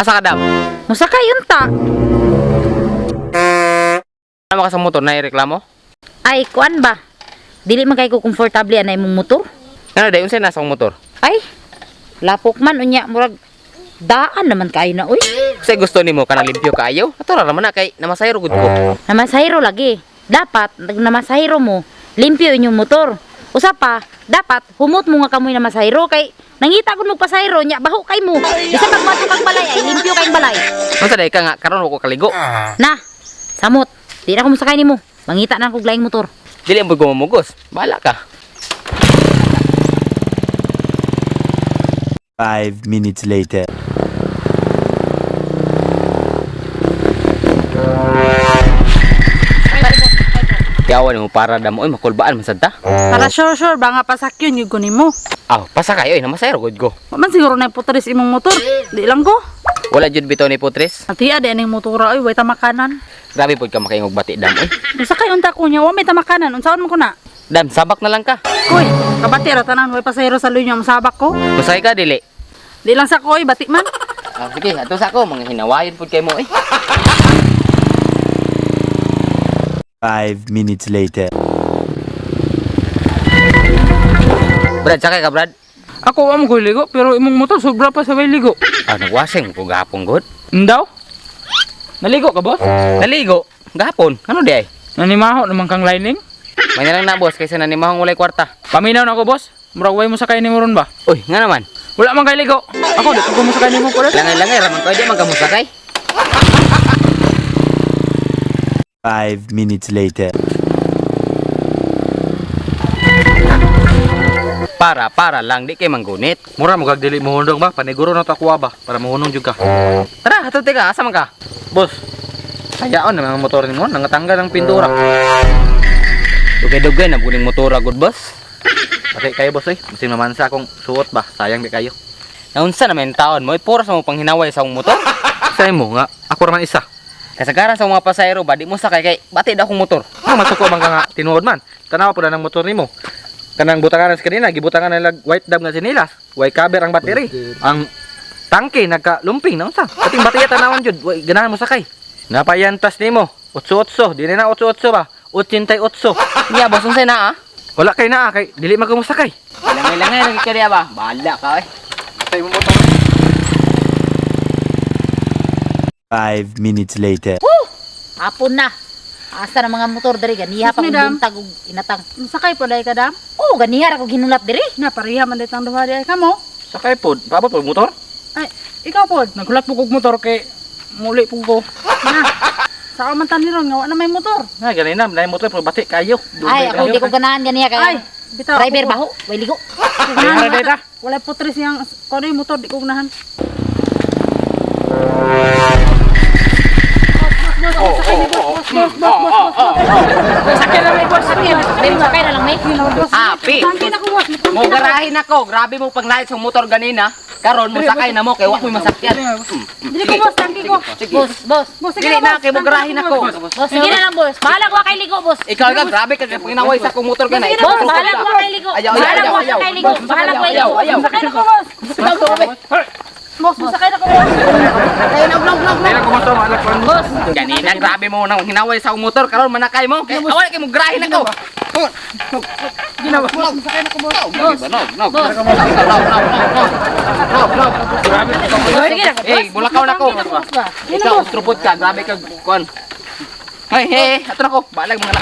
Asa ka, Dam? Musakay unta. Ano ka sa motor na ireklamo? Ay, kuan ba? Dili man kay ko komportable anay mong motor. Ano dayon unsay nasa akong motor? Ay, lapok man unya murag daan naman kayo na uy. Kasi gusto nimo kanang limpyo kaayo? Ato ra man na kay namasayro gud ko. Namasahiro lagi. Dapat namasahiro mo, limpyo inyong motor. Usa pa, dapat humot mo nga kamoy namasahiro kay nangita ko magpasahiro nya baho kay mo. Bisa pag mato kang balay ay limpyo kay balay. Unsa day ka nga karon ko kaligo? Na, samot. Di na ko musakay nimo. Mangita na kog laing motor. Dili mo gumumugos. Bahala ka. 5 minutes later. Yawan mo para damo oy makulbaan man sad ta. Para sure ba nga pasakyon yung kunin mo. Aw, pasa kayo eh namasayro gud ko. Man siguro na putris imong motor. Di lang ko. Wala jud bitaw ni Putres. Ati ade ning motora ay way tamakanan. Grabe pud ka makaingog bati Dam oy. Musakay unta ko niya wa may tamakanan. Unsaon mo ko na? Dam, sabak na lang ka. Koy, kabati ra tanan way pasayro sa lunyo masabak ko. Musay ka dili. Di lang sa koy bati man. Ah, sige, ato sa ako mga hinawayon pud kay mo eh. 5 minutes later. Brad, sakay ka Brad. Ako amo ko ligo pero imong motor sobra pa sa way ligo. Ah, nagwashing ko gahapon gud. Ndaw? Naligo ka, boss? Naligo gahapon. Ano di ay? Nanimaho naman kang lining? May nalang na boss kaysa nanimahong walay kwarta. Paminaw na ako, boss. Murag way mo sakay ni mo ron ba? Uy, nga naman. Wala man kay ligo. Ako di ko mo sakay ni mo ko. Langay-langay raman ko di man kamusta kay. 5 minutes later. Para lang di kay manggunit. Mura mo kag dili mo hundong ba? Paniguro na takuha ba? Para mahunong jud ka. Tara, hatod ka, asa man ka? Boss, hayaan na mga motor nimo nangatanggal ang pintura. Dugay-dugay na buning motora good boss. Pati kayo boss eh, masin mamansa akong suot ba? Sayang di kayo. Naunsa naman taon mo, ipuras mo pang hinaway sa akong motor. Say mo nga, ako raman isa. Kasagaran sa mga pasahero ba, di mo sakay kay bati daw akong motor. Ano masuko man ka nga tinuod man? Tanawa po na ng motor nimo. Kanang butangan sa kanina, gibutangan na lag white dab nga sinilas. White cover ang battery. Ang tangke nagka-lumping na unsa? Ating baterya tanawan jud, way ganahan mo sakay. Napayantas nimo. 88, di na 88 ba? 88. Nya boss, unsay na ah? Wala kay naa kay dili magkumusakay. Langay-langay lagi ka diya ba? Bahala ka eh. Tay mo motor. 5 minutes later. Hapon na. Asa na mga motor diri ganiha pa Yes, kung madam. buntag og inatang. Musakay po dai ka dam. Oh, ganiha ra ko ginulat diri. Na pareha man ditang duha di ay kamo. Sakay pod, paabot pod motor. Ay, ikaw pod. Nagulat po kog motor kay muli po ko. Na. Sa man taniron nga wa na may motor. Na ganina, nay motor pero bati kayo. Ay, ako di ko ganahan ganiha Ay, kay bitaw. driver baho, way ligo. Ay, data. Wala putris yang kono yung motor di ko unahan. Sakay na may boss, sakay. Sakay na lang may. Api. Tangkin ako boss. Mo garahin ako. Grabe mo pag nalit sa motor ganina. Karon mo sakay na mo kay wa mo masakyan. Dili ko boss, tangkin ko. Boss, boss. Boss, sige Dili na, na boss. kay mo garahin ako. Boss, sige na lang boss. Bahala ko kay ligo, boss. Ikaw ka grabe ka kay pinaway sa akong motor ganay. Boss, bahala ko kay ligo. Ayaw, Bahala ayaw, ko ayaw. kay ligo. Bahala ko kay ligo. Ayaw. Sakay na ko boss. Boss, sakay na ko boss. Dili ko motor, malak lang. Boss, Ganina grabe mo nang hinaway sa akong motor karon manakay mo. Kay awal kay mo garahin ako. Ginawa. Sakay na ko boss. sige na. Eh, bulakaw na ko. Ikaw strupot ka, grabe ka kon. Hey, ato na ko. Balag mga